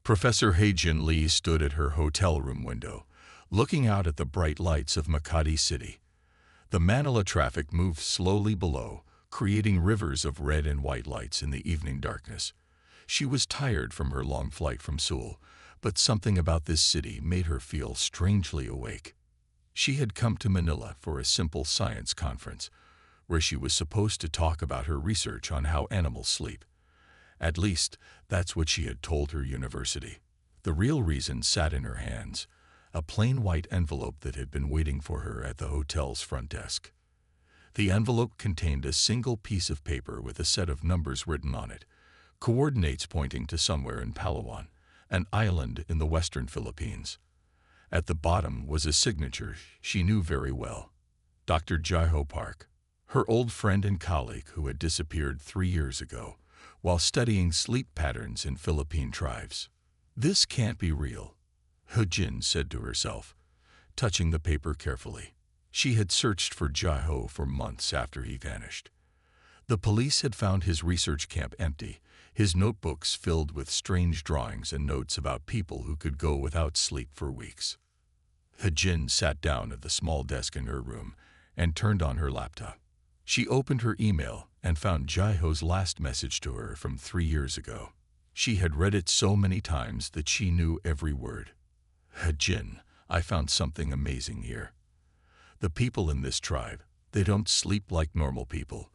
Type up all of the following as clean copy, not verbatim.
Professor Heijin Lee stood at her hotel room window, looking out at the bright lights of Makati City. The Manila traffic moved slowly below, creating rivers of red and white lights in the evening darkness. She was tired from her long flight from Seoul, but something about this city made her feel strangely awake. She had come to Manila for a simple science conference, where she was supposed to talk about her research on how animals sleep. At least, that's what she had told her university. The real reason sat in her hands, a plain white envelope that had been waiting for her at the hotel's front desk. The envelope contained a single piece of paper with a set of numbers written on it, coordinates pointing to somewhere in Palawan, an island in the western Philippines. At the bottom was a signature she knew very well, Dr. Jaiho Park, her old friend and colleague who had disappeared 3 years ago while studying sleep patterns in Philippine tribes. This can't be real, Heijin said to herself, touching the paper carefully. She had searched for Jaiho for months after he vanished. The police had found his research camp empty, his notebooks filled with strange drawings and notes about people who could go without sleep for weeks. Heijin sat down at the small desk in her room and turned on her laptop. She opened her email and found Jaiho's last message to her from 3 years ago. She had read it so many times that she knew every word. Heijin, I found something amazing here. The people in this tribe, they don't sleep like normal people.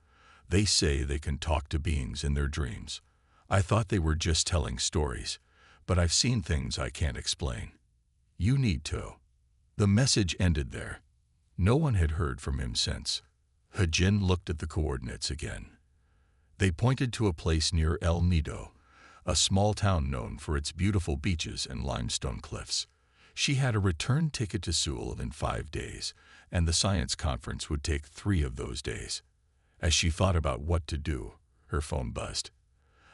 They say they can talk to beings in their dreams. I thought they were just telling stories, but I've seen things I can't explain. You need to. The message ended there. No one had heard from him since. Heijin looked at the coordinates again. They pointed to a place near El Nido, a small town known for its beautiful beaches and limestone cliffs. She had a return ticket to Seoul in 5 days, and the science conference would take 3 of those days. As she thought about what to do, her phone buzzed.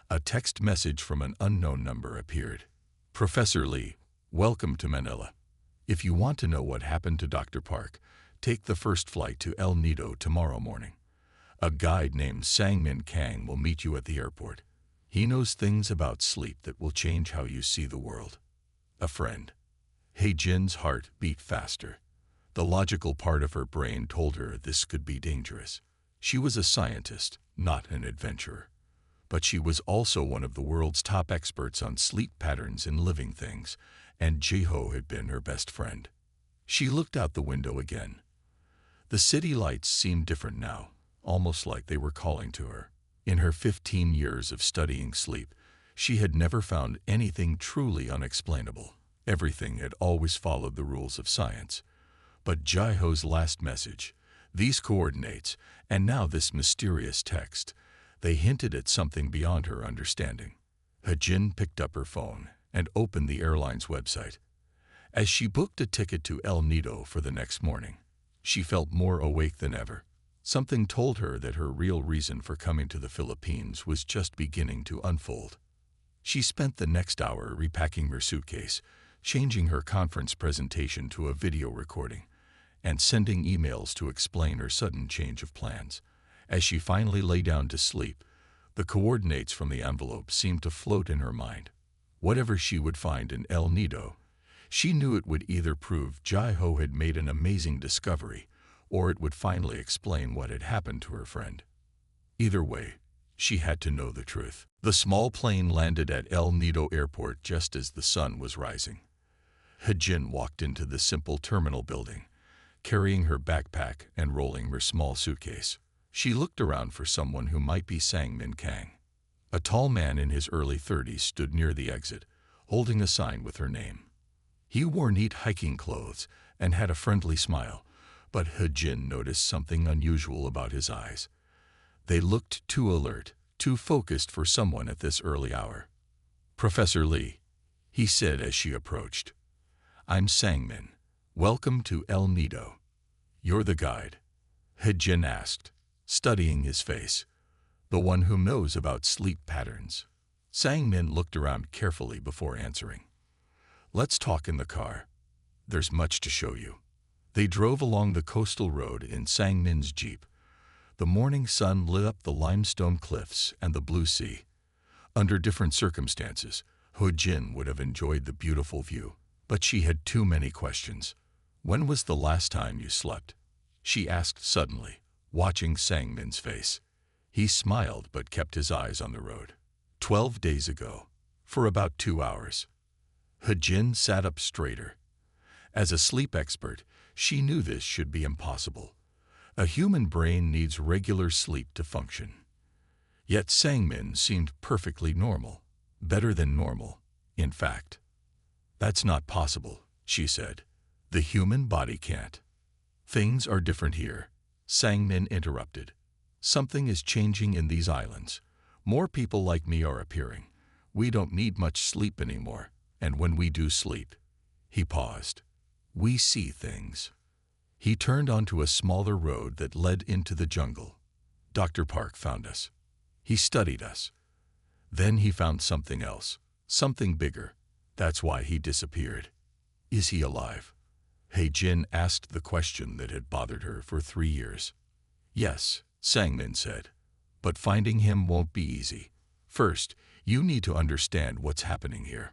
A text message from an unknown number appeared. Professor Lee, welcome to Manila. If you want to know what happened to Dr. Park, take the first flight to El Nido tomorrow morning. A guide named Sangmin Kang will meet you at the airport. He knows things about sleep that will change how you see the world. A friend. Heijin's heart beat faster. The logical part of her brain told her this could be dangerous. She was a scientist, not an adventurer. But she was also one of the world's top experts on sleep patterns in living things, and Jaiho had been her best friend. She looked out the window again. The city lights seemed different now, almost like they were calling to her. In her 15 years of studying sleep, she had never found anything truly unexplainable. Everything had always followed the rules of science. But Jaiho's last message, these coordinates, and now this mysterious text, they hinted at something beyond her understanding. Heijin picked up her phone and opened the airline's website. As she booked a ticket to El Nido for the next morning, she felt more awake than ever. Something told her that her real reason for coming to the Philippines was just beginning to unfold. She spent the next hour repacking her suitcase, changing her conference presentation to a video recording, and sending emails to explain her sudden change of plans. As she finally lay down to sleep, the coordinates from the envelope seemed to float in her mind. Whatever she would find in El Nido, she knew it would either prove Jaiho had made an amazing discovery, or it would finally explain what had happened to her friend. Either way, she had to know the truth. The small plane landed at El Nido Airport just as the sun was rising. Heijin walked into the simple terminal building, carrying her backpack and rolling her small suitcase. She looked around for someone who might be Sangmin Kang. A tall man in his early 30s stood near the exit, holding a sign with her name. He wore neat hiking clothes and had a friendly smile, but Heijin noticed something unusual about his eyes. They looked too alert, too focused for someone at this early hour. Professor Lee, he said as she approached. I'm Sangmin. Welcome to El Nido. You're the guide? Heijin asked, studying his face. The one who knows about sleep patterns. Sangmin looked around carefully before answering. Let's talk in the car. There's much to show you. They drove along the coastal road in Sangmin's Jeep. The morning sun lit up the limestone cliffs and the blue sea. Under different circumstances, Ho Jin would have enjoyed the beautiful view, but she had too many questions. "When was the last time you slept?" she asked suddenly, watching Sang-min's face. He smiled but kept his eyes on the road. 12 days ago, for about 2 hours. Ho Jin sat up straighter. As a sleep expert, she knew this should be impossible. A human brain needs regular sleep to function. Yet Sang-min seemed perfectly normal, better than normal, in fact. "That's not possible," she said. "The human body can't." "Things are different here," Sang-min interrupted. "Something is changing in these islands. More people like me are appearing. We don't need much sleep anymore, and when we do sleep..." He paused. "We see things." He turned onto a smaller road that led into the jungle. Dr. Park found us. He studied us. Then he found something else, something bigger. That's why he disappeared. "Is he alive?" Ho Jin asked the question that had bothered her for 3 years. "Yes," Sang-min said, "but finding him won't be easy. First, you need to understand what's happening here."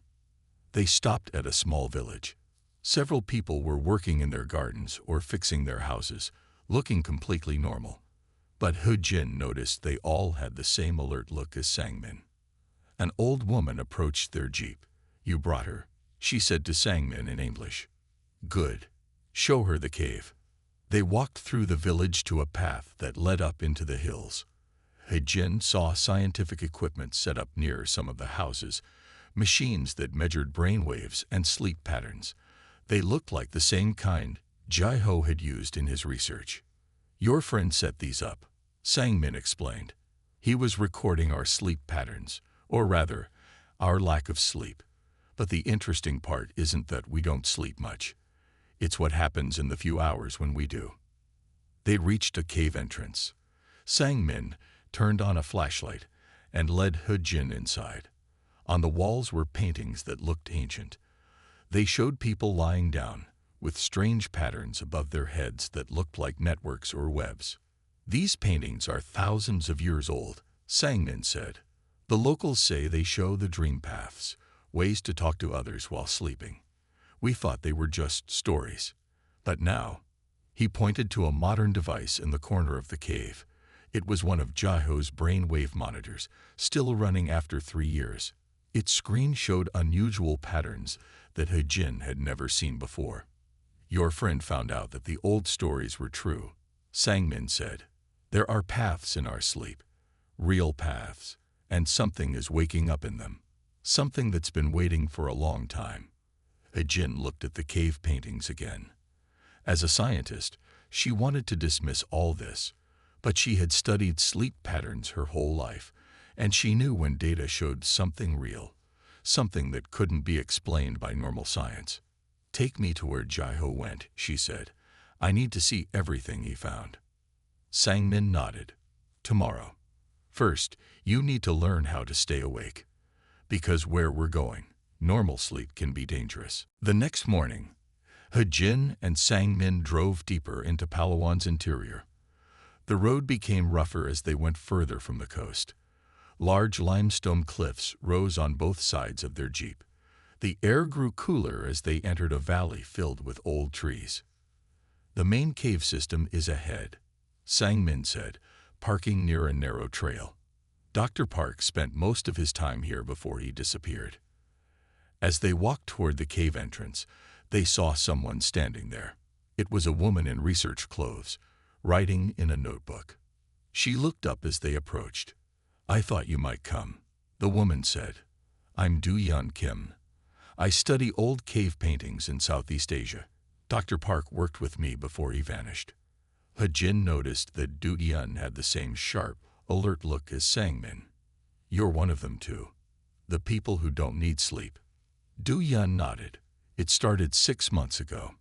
They stopped at a small village. Several people were working in their gardens or fixing their houses, looking completely normal. But Ho Jin noticed they all had the same alert look as Sang-min. An old woman approached their jeep. "You brought her," she said to Sang-min in English. "Good. Show her the cave." They walked through the village to a path that led up into the hills. Ho Jin saw scientific equipment set up near some of the houses, machines that measured brain waves and sleep patterns. They looked like the same kind Jai-ho had used in his research. "Your friend set these up," Sang-min explained. "He was recording our sleep patterns, or rather, our lack of sleep. But the interesting part isn't that we don't sleep much. It's what happens in the few hours when we do." They reached a cave entrance. Sang-min turned on a flashlight and led Ho Jin inside. On the walls were paintings that looked ancient. They showed people lying down, with strange patterns above their heads that looked like networks or webs. "These paintings are thousands of years old," Sang-min said. "The locals say they show the dream paths, ways to talk to others while sleeping. We thought they were just stories. But now..." He pointed to a modern device in the corner of the cave. It was one of Jai-ho's brainwave monitors, still running after 3 years. Its screen showed unusual patterns that Ho Jin had never seen before. "Your friend found out that the old stories were true," Sang-min said. "There are paths in our sleep, real paths, and something is waking up in them. Something that's been waiting for a long time." Ho Jin looked at the cave paintings again. As a scientist, she wanted to dismiss all this, but she had studied sleep patterns her whole life, and she knew when data showed something real, something that couldn't be explained by normal science. "Take me to where Jai-ho went," she said. "I need to see everything he found." Sang-min nodded. "Tomorrow. First, you need to learn how to stay awake. Because where we're going, normal sleep can be dangerous." The next morning, Ho Jin and Sang-min drove deeper into Palawan's interior. The road became rougher as they went further from the coast. Large limestone cliffs rose on both sides of their jeep. The air grew cooler as they entered a valley filled with old trees. "The main cave system is ahead," Sang-min said, parking near a narrow trail. Dr. Park spent most of his time here before he disappeared. As they walked toward the cave entrance, they saw someone standing there. It was a woman in research clothes, writing in a notebook. She looked up as they approached. "I thought you might come," the woman said. "I'm Do-yeon Kim. I study old cave paintings in Southeast Asia. Dr. Park worked with me before he vanished." Ho Jin noticed that Do-yeon had the same sharp, alert look as Sang-min. "You're one of them too. The people who don't need sleep." Do-yeon nodded. "It started 6 months ago.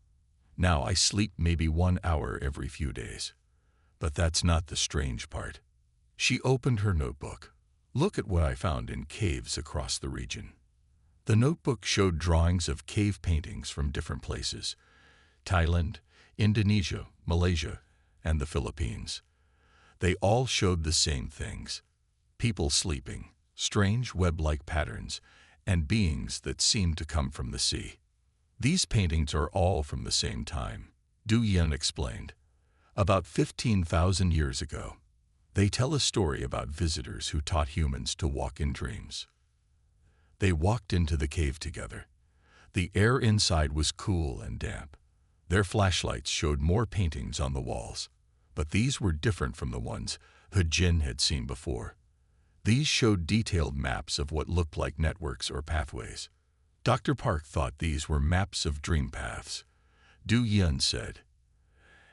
Now I sleep maybe 1 hour every few days. But that's not the strange part." She opened her notebook. "Look at what I found in caves across the region." The notebook showed drawings of cave paintings from different places: Thailand, Indonesia, Malaysia, and the Philippines. They all showed the same things: people sleeping, strange web-like patterns, and beings that seemed to come from the sea. These paintings are all from the same time, Du Yin explained. About 15,000 years ago. They tell a story about visitors who taught humans to walk in dreams. They walked into the cave together. The air inside was cool and damp. Their flashlights showed more paintings on the walls, but these were different from the ones He Jin had seen before. These showed detailed maps of what looked like networks or pathways. Dr. Park thought these were maps of dream paths. Du Yin said,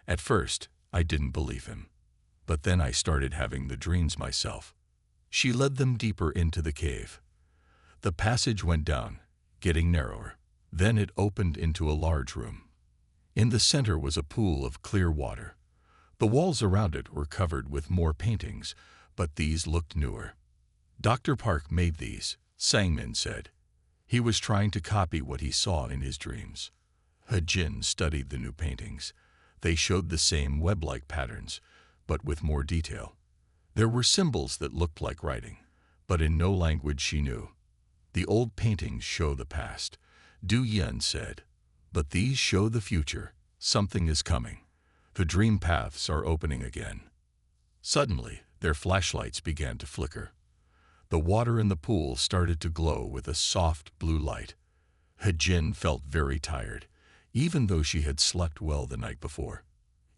"At first, I didn't believe him, but then I started having the dreams myself." She led them deeper into the cave. The passage went down, getting narrower. Then it opened into a large room. In the center was a pool of clear water. The walls around it were covered with more paintings, but these looked newer. Dr. Park made these, Sangmin said. He was trying to copy what he saw in his dreams. He Jin studied the new paintings. They showed the same web-like patterns, but with more detail. There were symbols that looked like writing, but in no language she knew. The old paintings show the past, Du Yin said, but these show the future. Something is coming. The dream paths are opening again. Suddenly, their flashlights began to flicker. The water in the pool started to glow with a soft blue light. He Jin felt very tired, even though she had slept well the night before.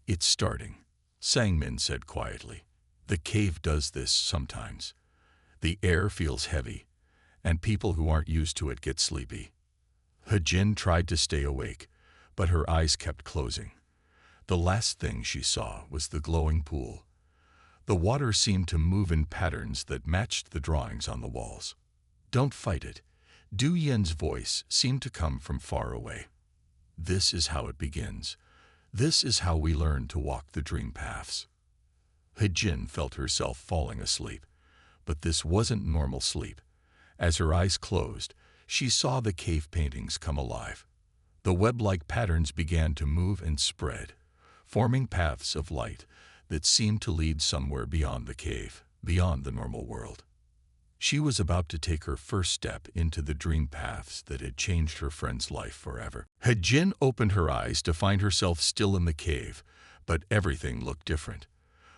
"It's starting," Sangmin said quietly. "The cave does this sometimes. The air feels heavy, and people who aren't used to it get sleepy." He Jin tried to stay awake, but her eyes kept closing. The last thing she saw was the glowing pool. The water seemed to move in patterns that matched the drawings on the walls. "Don't fight it." Du Yin's voice seemed to come from far away. "This is how it begins. This is how we learn to walk the dream paths." He Jin felt herself falling asleep, but this wasn't normal sleep. As her eyes closed, she saw the cave paintings come alive. The web-like patterns began to move and spread, forming paths of light that seemed to lead somewhere beyond the cave, beyond the normal world. She was about to take her first step into the dream paths that had changed her friend's life forever. He Jin opened her eyes to find herself still in the cave, but everything looked different.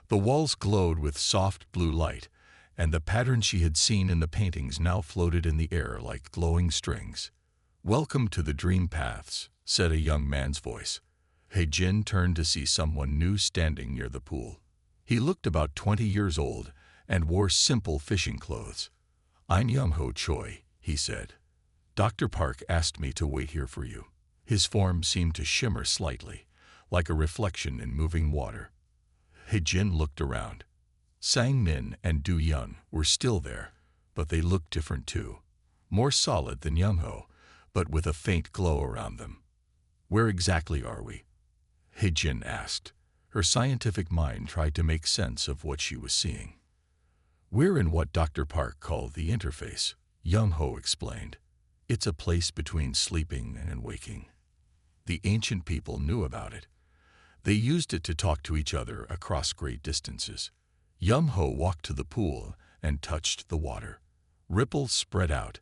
The walls glowed with soft blue light, and the patterns she had seen in the paintings now floated in the air like glowing strings. "Welcome to the dream paths," said a young man's voice. He Jin turned to see someone new standing near the pool. He looked about 20 years old and wore simple fishing clothes. "I'm Young-ho Choi," he said. "Dr. Park asked me to wait here for you." His form seemed to shimmer slightly, like a reflection in moving water. He Jin looked around. Sang-min and Du Yun were still there, but they looked different too. More solid than Young-ho, but with a faint glow around them. "Where exactly are we?" He Jin asked. Her scientific mind tried to make sense of what she was seeing. "We're in what Dr. Park called the interface," Young-ho explained. "It's a place between sleeping and waking. The ancient people knew about it. They used it to talk to each other across great distances." Young-ho walked to the pool and touched the water. Ripples spread out,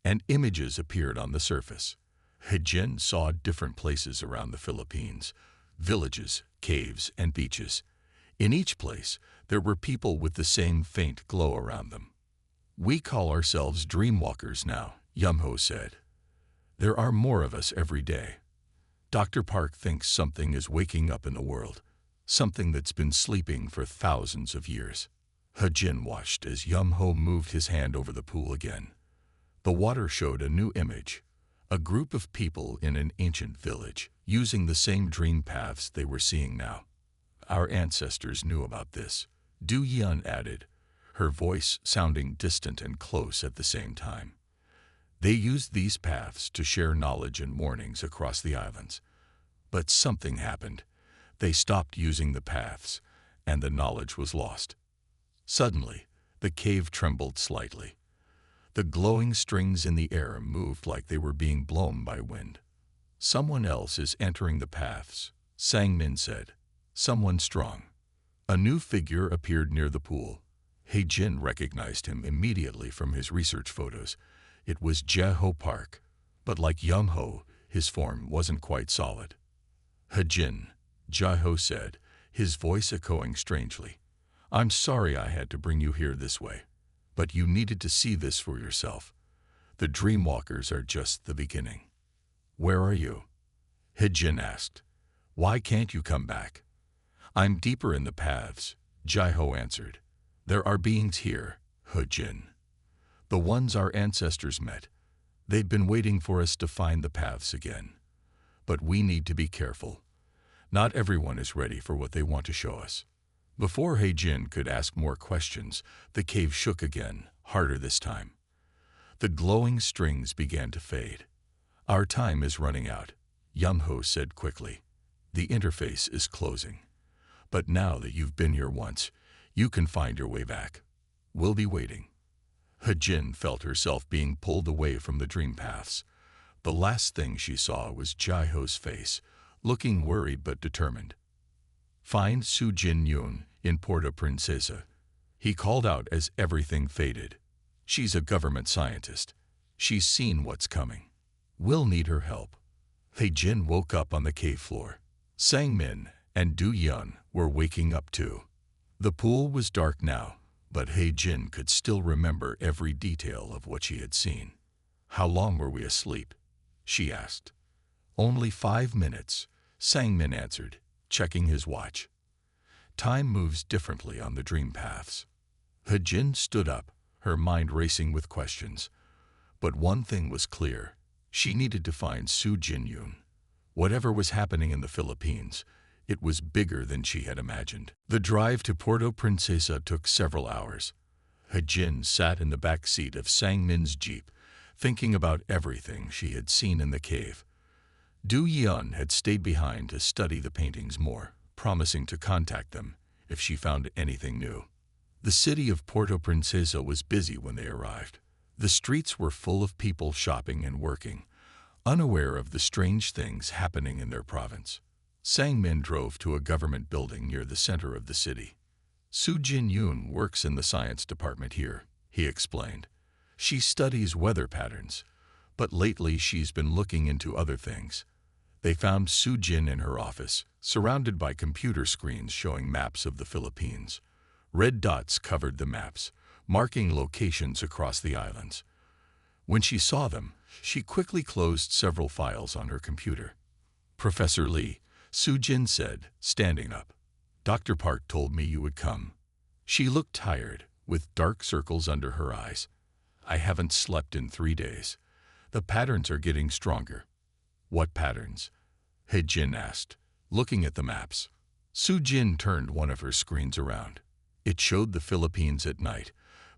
and images appeared on the surface. He Jin saw different places around the Philippines, villages, caves, and beaches. In each place, there were people with the same faint glow around them. "We call ourselves dreamwalkers now," Young-ho said. "There are more of us every day. Dr. Park thinks something is waking up in the world, something that's been sleeping for thousands of years." He Jin watched as Young-ho moved his hand over the pool again. The water showed a new image, a group of people in an ancient village, using the same dream paths they were seeing now. "Our ancestors knew about this," Du Yun added, her voice sounding distant and close at the same time. "They used these paths to share knowledge and warnings across the islands. But something happened. They stopped using the paths, and the knowledge was lost." Suddenly, the cave trembled slightly. The glowing strings in the air moved like they were being blown by wind. "Someone else is entering the paths," Sang-min said. "Someone strong." A new figure appeared near the pool. He Jin recognized him immediately from his research photos. It was Jeho Park, but like Young-ho, his form wasn't quite solid. "Hejin," Jeho said, his voice echoing strangely. "I'm sorry I had to bring you here this way, but you needed to see this for yourself. The Dreamwalkers are just the beginning." "Where are you?" Hejin asked. "Why can't you come back?" "I'm deeper in the paths," Jeho answered. "There are beings here, Hejin. The ones our ancestors met. They've been waiting for us to find the paths again. But we need to be careful. Not everyone is ready for what they want to show us." Before Hejin could ask more questions, the cave shook again, harder this time. The glowing strings began to fade. "Our time is running out," Young-ho said quickly. "The interface is closing. But now that you've been here once, you can find your way back. We'll be waiting." Hejin felt herself being pulled away from the dream paths. The last thing she saw was Jeho's face, looking worried but determined. "Find Su Jin-yoon in Porta Princesa," he called out as everything faded. "She's a government scientist. She's seen what's coming. We'll need her help." Hejin woke up on the cave floor. Sang-min and Do-yeon were waking up too. The pool was dark now, but Hejin could still remember every detail of what she had seen. "How long were we asleep?" she asked. "Only 5 minutes," Sang-min answered, checking his watch. Time moves differently on the dream paths. Hejin stood up, her mind racing with questions. But one thing was clear. She needed to find Su Jin-yoon. Whatever was happening in the Philippines, it was bigger than she had imagined. The drive to Porto Princesa took several hours. Hejin sat in the back seat of Sang-min's jeep, thinking about everything she had seen in the cave. Do-yeon had stayed behind to study the paintings more, promising to contact them if she found anything new. The city of Porto Princesa was busy when they arrived. The streets were full of people shopping and working, unaware of the strange things happening in their province. Sang-min drove to a government building near the center of the city. "Su Jin-yoon works in the science department here," he explained. "She studies weather patterns, but lately she's been looking into other things." They found Su Jin in her office, surrounded by computer screens showing maps of the Philippines. Red dots covered the maps, marking locations across the islands. When she saw them, she quickly closed several files on her computer. "Professor Lee," Su Jin said, standing up. "Dr. Park told me you would come." She looked tired, with dark circles under her eyes. "I haven't slept in 3 days. The patterns are getting stronger." "What patterns?" Hejin asked, looking at the maps. Su Jin turned one of her screens around. It showed the Philippines at night,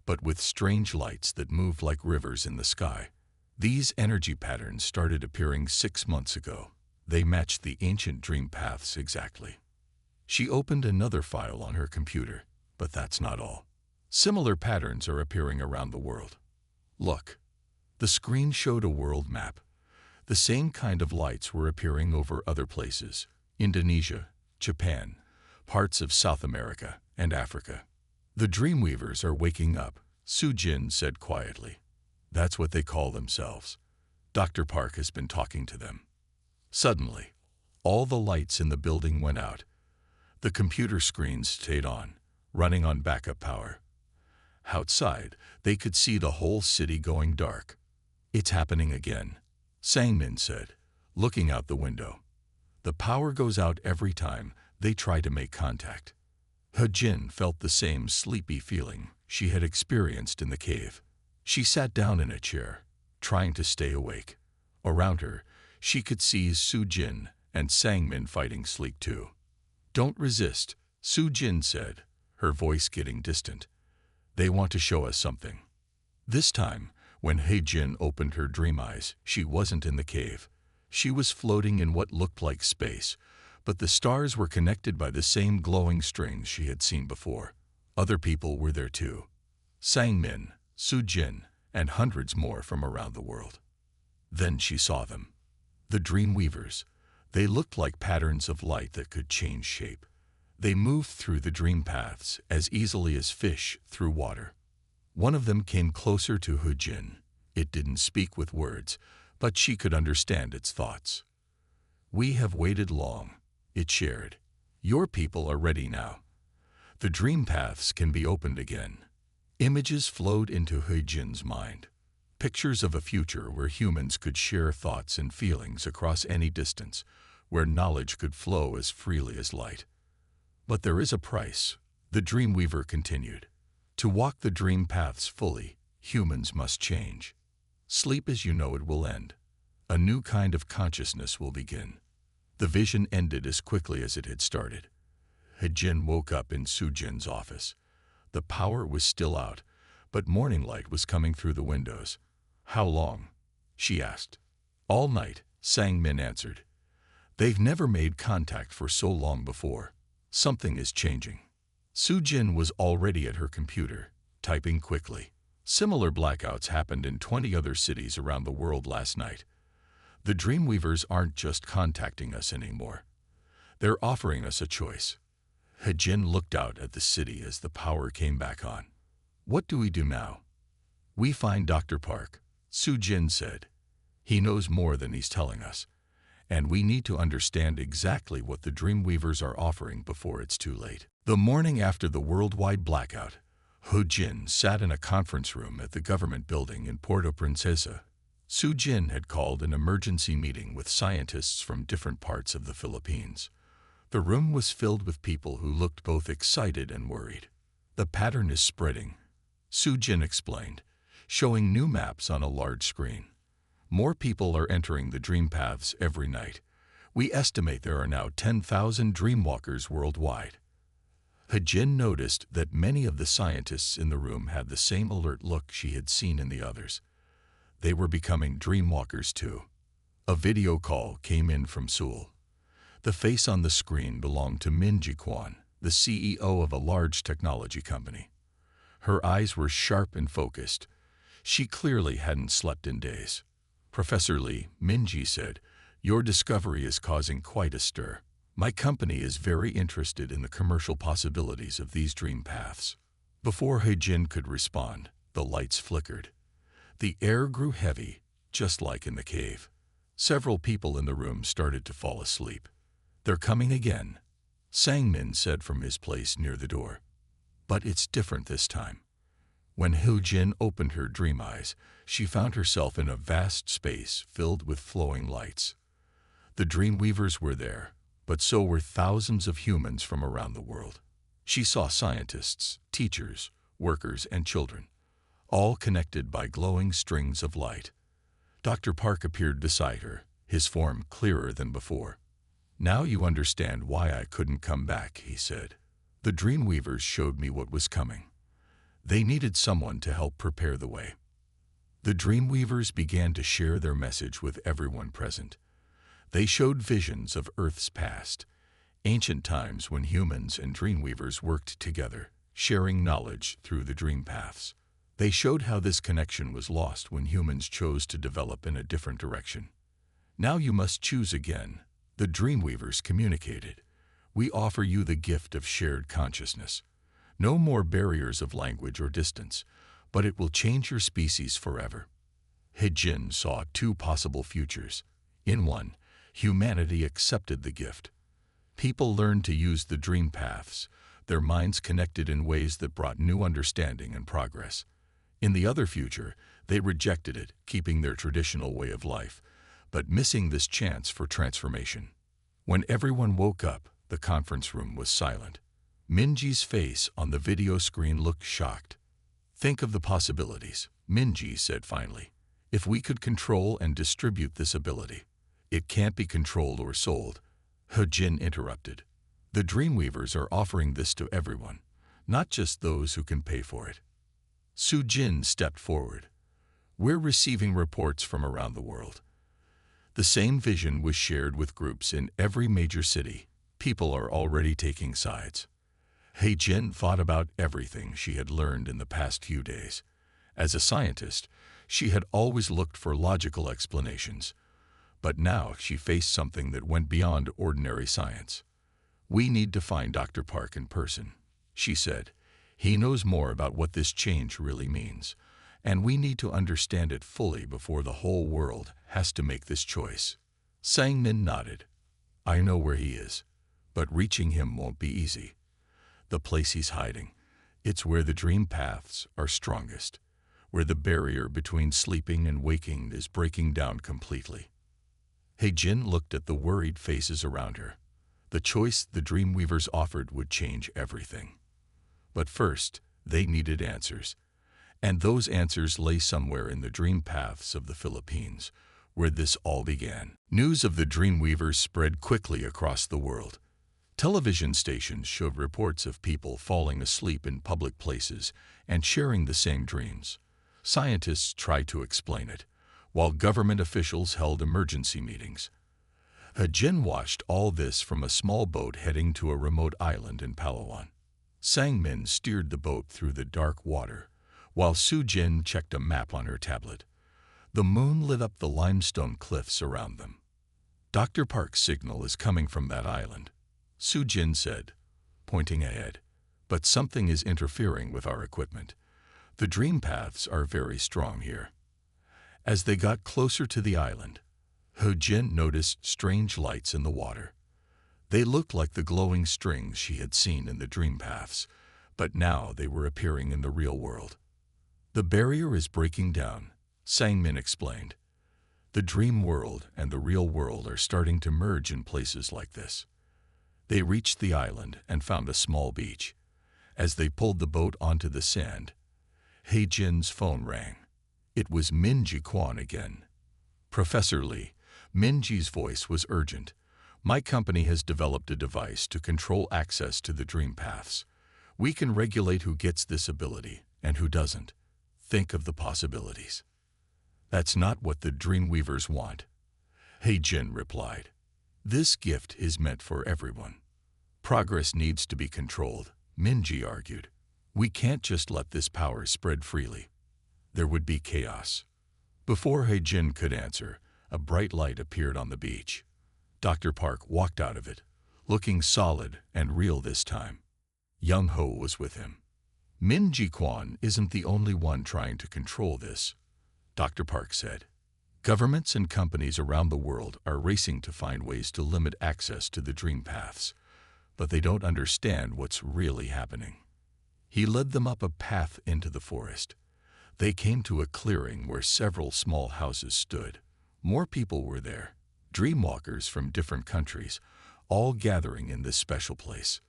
but with strange lights that moved like rivers in the sky. These energy patterns started appearing 6 months ago. They matched the ancient dream paths exactly. She opened another file on her computer, but that's not all. Similar patterns are appearing around the world. "Look." The screen showed a world map. The same kind of lights were appearing over other places: Indonesia, Japan, parts of South America, and Africa. "The Dreamweavers are waking up," Su Jin said quietly. "That's what they call themselves. Dr. Park has been talking to them." Suddenly, all the lights in the building went out. The computer screens stayed on, running on backup power. Outside, they could see the whole city going dark. "It's happening again," Sang-min said, looking out the window. "The power goes out every time they try to make contact." Hejin felt the same sleepy feeling she had experienced in the cave. She sat down in a chair, trying to stay awake. Around her, she could see Su Jin and Sang-min fighting sleep too. "Don't resist," Su Jin said, her voice getting distant. "They want to show us something." This time, when Hejin opened her dream eyes, she wasn't in the cave. She was floating in what looked like space, but the stars were connected by the same glowing strings she had seen before. Other people were there too. Sang-min, Su Jin, and hundreds more from around the world. Then she saw them. The Dreamweavers. They looked like patterns of light that could change shape. They moved through the dream paths as easily as fish through water. One of them came closer to Hejin, It didn't speak with words, but she could understand its thoughts. "We have waited long," it shared. "Your people are ready now. The dream paths can be opened again." Images flowed into He-Jin's mind. Pictures of a future where humans could share thoughts and feelings across any distance, where knowledge could flow as freely as light. "But there is a price," the Dreamweaver continued. "To walk the dream paths fully, humans must change. Sleep as you know it will end. A new kind of consciousness will begin." The vision ended as quickly as it had started. He-Jin woke up in Soo-Jin's office. The power was still out, but morning light was coming through the windows. "How long?" she asked. "All night," Sang-min answered. "They've never made contact for so long before. Something is changing." Soo-Jin was already at her computer, typing quickly. Similar blackouts happened in 20 other cities around the world last night. The Dreamweavers aren't just contacting us anymore. They're offering us a choice. He-Jin looked out at the city as the power came back on. "What do we do now?" "We find Dr. Park," Soo-Jin said. "He knows more than he's telling us, and we need to understand exactly what the Dreamweavers are offering before it's too late." The morning after the worldwide blackout, He-Jin sat in a conference room at the government building in Puerto Princesa. Soo-Jin had called an emergency meeting with scientists from different parts of the Philippines. The room was filled with people who looked both excited and worried. "The pattern is spreading," Soo-Jin explained, showing new maps on a large screen. "More people are entering the dream paths every night. We estimate there are now 10,000 dreamwalkers worldwide." He-Jin noticed that many of the scientists in the room had the same alert look she had seen in the others. They were becoming dreamwalkers too. A video call came in from Seoul. The face on the screen belonged to Min Ji-kwon, the CEO of a large technology company. Her eyes were sharp and focused. She clearly hadn't slept in days. "Professor Lee," Min-ji said, "your discovery is causing quite a stir. My company is very interested in the commercial possibilities of these dream paths." Before He-Jin could respond, the lights flickered. The air grew heavy, just like in the cave. Several people in the room started to fall asleep. "They're coming again," Sang-min said from his place near the door. "But it's different this time." When He-Jin opened her dream eyes, she found herself in a vast space filled with flowing lights. The Dreamweavers were there, but so were thousands of humans from around the world. She saw scientists, teachers, workers, and children, all connected by glowing strings of light. Dr. Park appeared beside her, his form clearer than before. "Now you understand why I couldn't come back," he said. "The Dreamweavers showed me what was coming. They needed someone to help prepare the way." The Dreamweavers began to share their message with everyone present. They showed visions of Earth's past, ancient times when humans and Dreamweavers worked together, sharing knowledge through the dream paths. They showed how this connection was lost when humans chose to develop in a different direction. "Now you must choose again," the Dreamweavers communicated. "We offer you the gift of shared consciousness. No more barriers of language or distance, but it will change your species forever." He-Jin saw two possible futures. In one, humanity accepted the gift. People learned to use the dream paths, their minds connected in ways that brought new understanding and progress. In the other future, they rejected it, keeping their traditional way of life, but missing this chance for transformation. When everyone woke up, the conference room was silent. Minji's face on the video screen looked shocked. "Think of the possibilities," Minji said finally. "If we could control and distribute this ability." "It can't be controlled or sold," He-Jin interrupted. "The Dreamweavers are offering this to everyone, not just those who can pay for it." Soo-Jin stepped forward. "We're receiving reports from around the world." The same vision was shared with groups in every major city. People are already taking sides. He-Jin thought about everything she had learned in the past few days. As a scientist, she had always looked for logical explanations, but now she faced something that went beyond ordinary science. "We need to find Dr. Park in person," she said. "He knows more about what this change really means, and we need to understand it fully before the whole world has to make this choice. Sang-min nodded. I know where he is, but reaching him won't be easy. The place he's hiding, it's where the dream paths are strongest, where the barrier between sleeping and waking is breaking down completely. Hye-jin looked at the worried faces around her. The choice the Dreamweavers offered would change everything. But first, they needed answers. And those answers lay somewhere in the dream paths of the Philippines, where this all began. News of the Dreamweavers spread quickly across the world. Television stations showed reports of people falling asleep in public places and sharing the same dreams. Scientists tried to explain it, while government officials held emergency meetings. Hye-jin watched all this from a small boat heading to a remote island in Palawan. Sang-min steered the boat through the dark water, while Soo-jin checked a map on her tablet. The moon lit up the limestone cliffs around them. Dr. Park's signal is coming from that island, Soo-jin said, pointing ahead. But something is interfering with our equipment. The dream paths are very strong here. As they got closer to the island, Hye-jin noticed strange lights in the water. They looked like the glowing strings she had seen in the dream paths, but now they were appearing in the real world. The barrier is breaking down, Sang-min explained. The dream world and the real world are starting to merge in places like this. They reached the island and found a small beach. As they pulled the boat onto the sand, Hye-jin's phone rang. It was Min-ji Kwon again. Professor Lee, Min-ji's voice was urgent. My company has developed a device to control access to the dream paths. We can regulate who gets this ability and who doesn't. Think of the possibilities. That's not what the Dreamweavers want, Hye-jin replied. This gift is meant for everyone. Progress needs to be controlled, Min-ji argued. We can't just let this power spread freely. There would be chaos. Before Hye-jin could answer, a bright light appeared on the beach. Dr. Park walked out of it, looking solid and real this time. Young-ho was with him. Min-ji Kwon isn't the only one trying to control this, Dr. Park said. Governments and companies around the world are racing to find ways to limit access to the dream paths, but they don't understand what's really happening. He led them up a path into the forest. They came to a clearing where several small houses stood. More people were there, dreamwalkers from different countries, all gathering in this special place.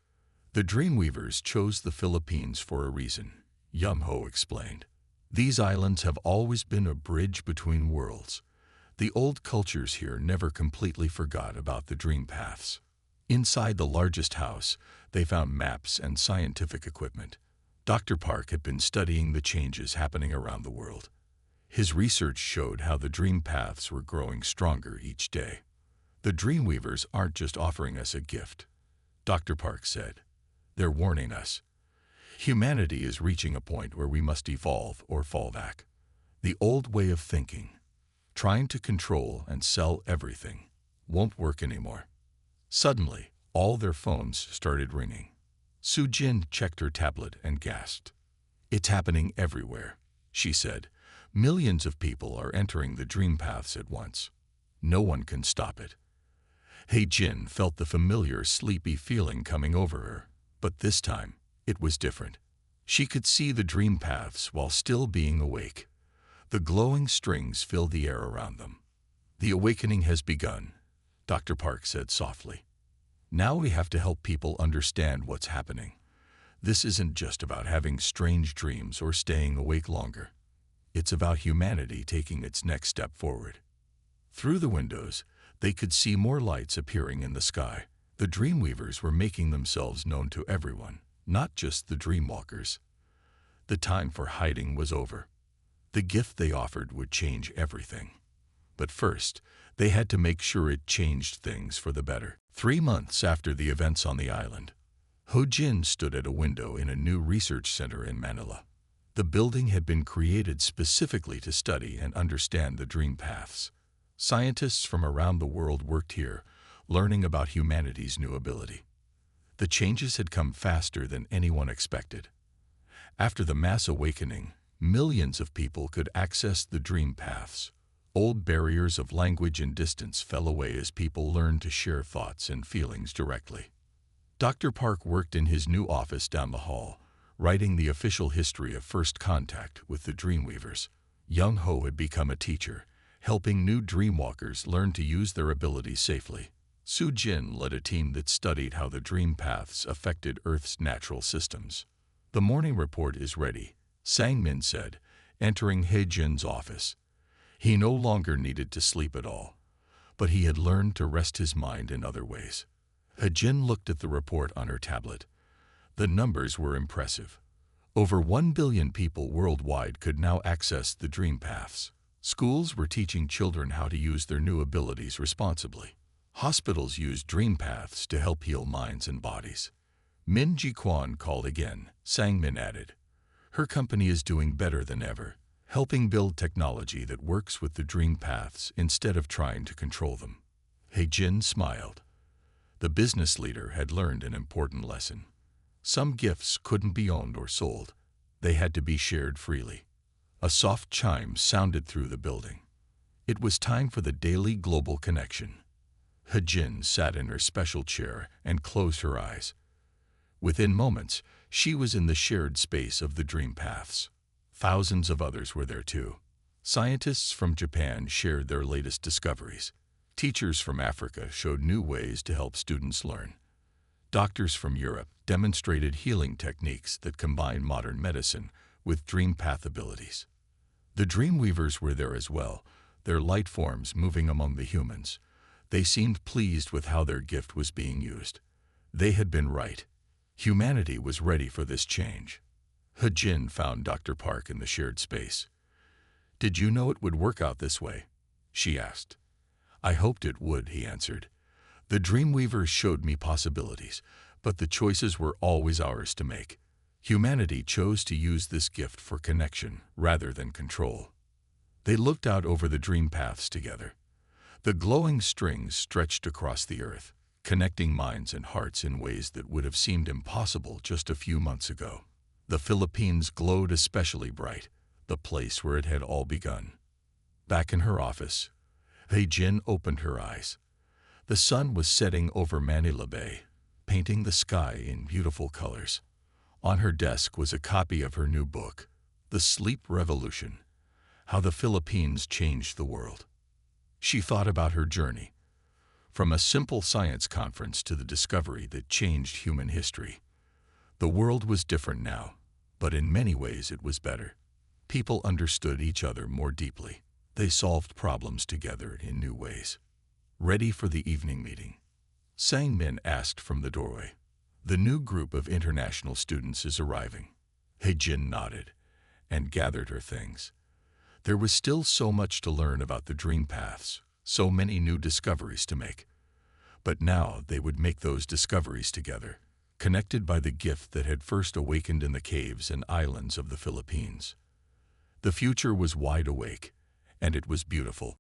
The Dreamweavers chose the Philippines for a reason, Young-ho explained. These islands have always been a bridge between worlds. The old cultures here never completely forgot about the dream paths. Inside the largest house, they found maps and scientific equipment. Dr. Park had been studying the changes happening around the world. His research showed how the dream paths were growing stronger each day. The Dreamweavers aren't just offering us a gift, Dr. Park said. They're warning us. Humanity is reaching a point where we must evolve or fall back. The old way of thinking, trying to control and sell everything, won't work anymore. Suddenly, all their phones started ringing. Soo-jin checked her tablet and gasped. It's happening everywhere, she said. Millions of people are entering the dream paths at once. No one can stop it. Hye-jin felt the familiar sleepy feeling coming over her, but this time, it was different. She could see the dream paths while still being awake. The glowing strings filled the air around them. The awakening has begun, Dr. Park said softly. Now we have to help people understand what's happening. This isn't just about having strange dreams or staying awake longer. It's about humanity taking its next step forward. Through the windows, they could see more lights appearing in the sky. The Dreamweavers were making themselves known to everyone, not just the Dreamwalkers. The time for hiding was over. The gift they offered would change everything. But first, they had to make sure it changed things for the better. 3 months after the events on the island, Hye-jin stood at a window in a new research center in Manila. The building had been created specifically to study and understand the dream paths. Scientists from around the world worked here, learning about humanity's new ability. The changes had come faster than anyone expected. After the mass awakening, Millions of people could access the dream paths. Old barriers of language and distance fell away as people learned to share thoughts and feelings directly. Dr. Park worked in his new office down the hall, writing the official history of first contact with the Dreamweavers. Young Ho had become a teacher, helping new dreamwalkers learn to use their abilities safely. Su Jin led a team that studied how the dream paths affected Earth's natural systems. "The morning report is ready," Sang-min said, entering He Jin's office. He no longer needed to sleep at all, but he had learned to rest his mind in other ways. He Jin looked at the report on her tablet. The numbers were impressive. Over 1 billion people worldwide could now access the dream paths. Schools were teaching children how to use their new abilities responsibly. Hospitals used dream paths to help heal minds and bodies. Min Ji-kwon called again, Sang-min added. Her company is doing better than ever, helping build technology that works with the dream paths instead of trying to control them. He Jin smiled. The business leader had learned an important lesson. Some gifts couldn't be owned or sold. They had to be shared freely. A soft chime sounded through the building. It was time for the daily global connection. He Jin sat in her special chair and closed her eyes. Within moments, she was in the shared space of the dream paths. Thousands of others were there too. Scientists from Japan shared their latest discoveries. Teachers from Africa showed new ways to help students learn. Doctors from Europe demonstrated healing techniques that combine modern medicine with dream path abilities. The Dreamweavers were there as well, their light forms moving among the humans. They seemed pleased with how their gift was being used. They had been right. Humanity was ready for this change. He Jin found Dr. Park in the shared space. "Did you know it would work out this way?" she asked. "I hoped it would," he answered. "The Dreamweavers showed me possibilities, but the choices were always ours to make. Humanity chose to use this gift for connection rather than control." They looked out over the dream paths together. The glowing strings stretched across the earth, connecting minds and hearts in ways that would have seemed impossible just a few months ago. The Philippines glowed especially bright, the place where it had all begun. Back in her office, He Jin opened her eyes. The sun was setting over Manila Bay, painting the sky in beautiful colors. On her desk was a copy of her new book, The Sleep Revolution: How the Philippines Changed the World. She thought about her journey, from a simple science conference to the discovery that changed human history. The world was different now, but in many ways it was better. People understood each other more deeply. They solved problems together in new ways. "Ready for the evening meeting?" Sang-min asked from the doorway. "The new group of international students is arriving." He Jin nodded and gathered her things. There was still so much to learn about the dream paths, so many new discoveries to make. But now they would make those discoveries together, connected by the gift that had first awakened in the caves and islands of the Philippines. The future was wide awake, and it was beautiful.